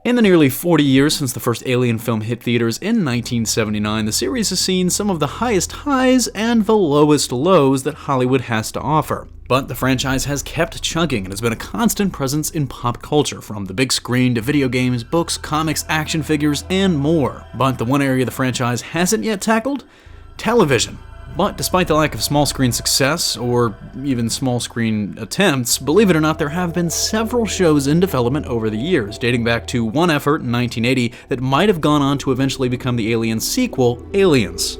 In the nearly 40 years since the first Alien film hit theaters in 1979, the series has seen some of the highest highs and the lowest lows that Hollywood has to offer. But the franchise has kept chugging and has been a constant presence in pop culture, from the big screen to video games, books, comics, action figures, and more. But the one area the franchise hasn't yet tackled? Television. But despite the lack of small screen success, or even small screen attempts, believe it or not, there have been several shows in development over the years, dating back to one effort in 1980 that might have gone on to eventually become the Alien sequel, Aliens.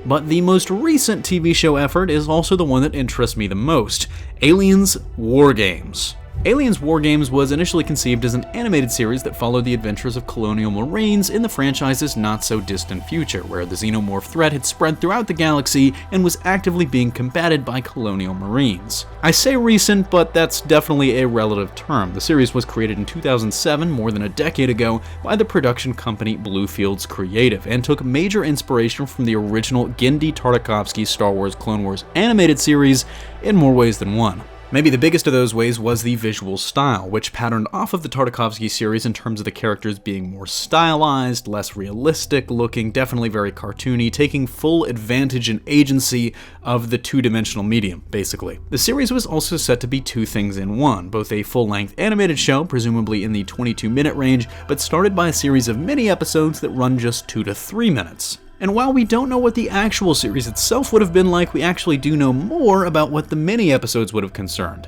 But the most recent TV show effort is also the one that interests me the most: Aliens War Games. Aliens War Games was initially conceived as an animated series that followed the adventures of colonial marines in the franchise's not-so-distant future, where the xenomorph threat had spread throughout the galaxy and was actively being combated by colonial marines. I say recent, but that's definitely a relative term. The series was created in 2007, more than a decade ago, by the production company Bluefields Creative, and took major inspiration from the original Genndy Tartakovsky's Star Wars Clone Wars animated series in more ways than one. Maybe the biggest of those ways was the visual style, which patterned off of the Tartakovsky series in terms of the characters being more stylized, less realistic looking, definitely very cartoony, taking full advantage and agency of the two-dimensional medium, basically. The series was also set to be two things in one, both a full-length animated show, presumably in the 22-minute range, but started by a series of mini-episodes that run just 2 to 3 minutes. And while we don't know what the actual series itself would have been like, we actually do know more about what the mini-episodes would have concerned.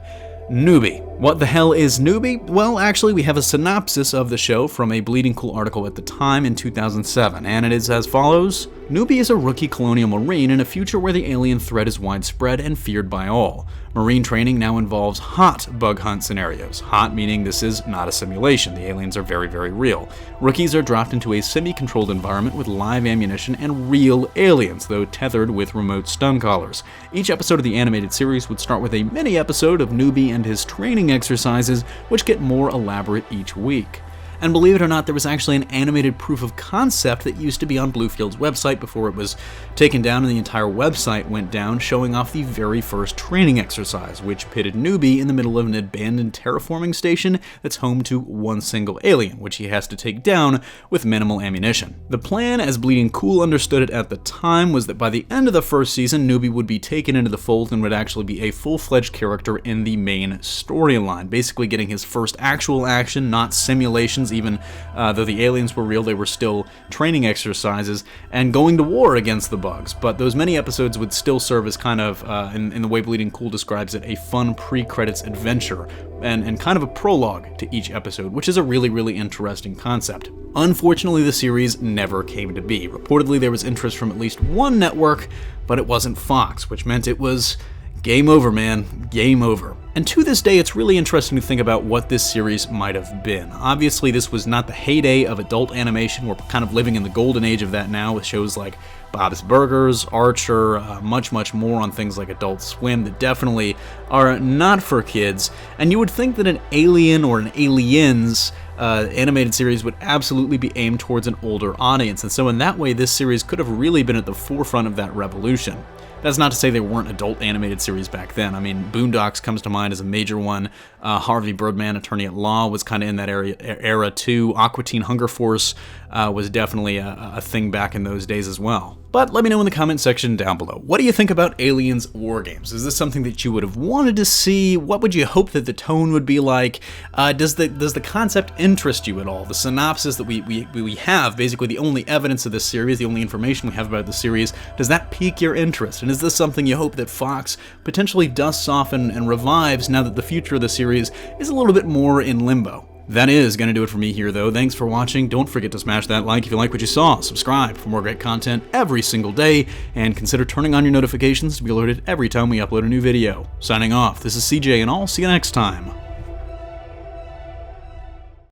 Newbie. What the hell is Newbie? Well, actually, we have a synopsis of the show from a Bleeding Cool article at the time in 2007, and it is as follows. Newbie is a rookie colonial marine in a future where the alien threat is widespread and feared by all. Marine training now involves hot bug hunt scenarios. Hot meaning this is not a simulation. The aliens are very, very real. Rookies are dropped into a semi-controlled environment with live ammunition and real aliens, though tethered with remote stun collars. Each episode of the animated series would start with a mini-episode of Newbie and his training exercises, which get more elaborate each week. And believe it or not, there was actually an animated proof of concept that used to be on Bluefield's website before it was taken down and the entire website went down, showing off the very first training exercise, which pitted Newbie in the middle of an abandoned terraforming station that's home to one single alien, which he has to take down with minimal ammunition. The plan, as Bleeding Cool understood it at the time, was that by the end of the first season, Newbie would be taken into the fold and would actually be a full-fledged character in the main storyline, basically getting his first actual action, not simulations. Even though the aliens were real, they were still training exercises and going to war against the bugs. But those many episodes would still serve as kind of, in the way Bleeding Cool describes it, a fun pre-credits adventure and kind of a prologue to each episode, which is a really, really interesting concept. Unfortunately, the series never came to be. Reportedly, there was interest from at least one network, but it wasn't Fox, which meant it was game over, man. Game over. And to this day, it's really interesting to think about what this series might have been. Obviously, this was not the heyday of adult animation. We're kind of living in the golden age of that now with shows like Bob's Burgers, Archer, much, much more on things like Adult Swim that definitely are not for kids. And you would think that an Alien or an Aliens animated series would absolutely be aimed towards an older audience. And so in that way, this series could have really been at the forefront of that revolution. That's not to say there weren't adult animated series back then. I mean, Boondocks comes to mind as a major one. Harvey Birdman, Attorney at Law, was kind of in that era too. Aqua Teen Hunger Force was definitely a thing back in those days as well. But let me know in the comment section down below. What do you think about Aliens War Games? Is this something that you would have wanted to see? What would you hope that the tone would be like? Does the concept interest you at all? The synopsis that we have, basically the only evidence of this series, the only information we have about the series, does that pique your interest? And is this something you hope that Fox potentially dusts off and revives now that the future of the series is a little bit more in limbo? That is going to do it for me here, though. Thanks for watching. Don't forget to smash that like if you like what you saw. Subscribe for more great content every single day, and consider turning on your notifications to be alerted every time we upload a new video. Signing off, this is CJ, and I'll see you next time.